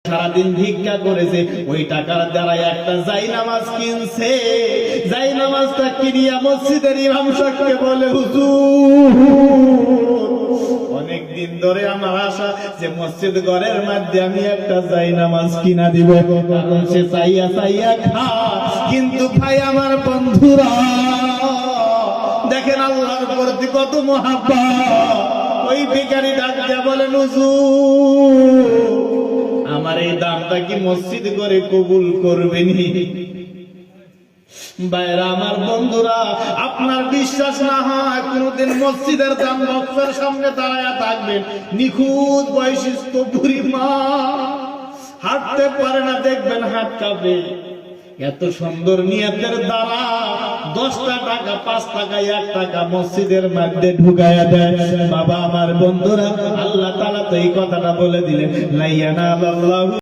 সারাদিন ভিক্ষা করেছে, ওই টাকার দ্বারা একটা জায়নামাজ কিনছে। জায়নামাজটা কিনিয়া মসজিদের ইমাম সাহেবকে বলে, হুজুর অনেক দিন ধরে আমার আশা যে মসজিদ ঘরের মধ্যে আমি একটা জায়নামাজ কিনা দিব, কারণ সে চাইয়া চাইয়া খা। কিন্তু ভাই আমার বন্ধুরা দেখেন আল্লাহর প্রতি কত মহাব্বত। ওই ভিখারি ডাক দিয়া বলেন, হুজুর আমার এই দানটা কি মসজিদ করে কবুল করবেনি? বাইরা আমার বন্ধুরা, আপনার বিশ্বাস না হয় কোনদিন মসজিদের দান বক্সের সামনে দাঁড়ায়া থাকবেন, নিখুঁত বয়স্ক বুড়ি মা হাঁটতে পারে না, দেখবেন হাত কাঁপে। এত সুন্দর নিয়তের দ্বারা 10টা টাকা 5 টাকা 1 টাকা মসজিদের মধ্যে ঢুকায়া দেয়। বাবা আমার বন্ধুরা, আল্লাহ তাআলা তো এই কথাটা বলে দিলেন, লা ইয়ানালাল্লাহু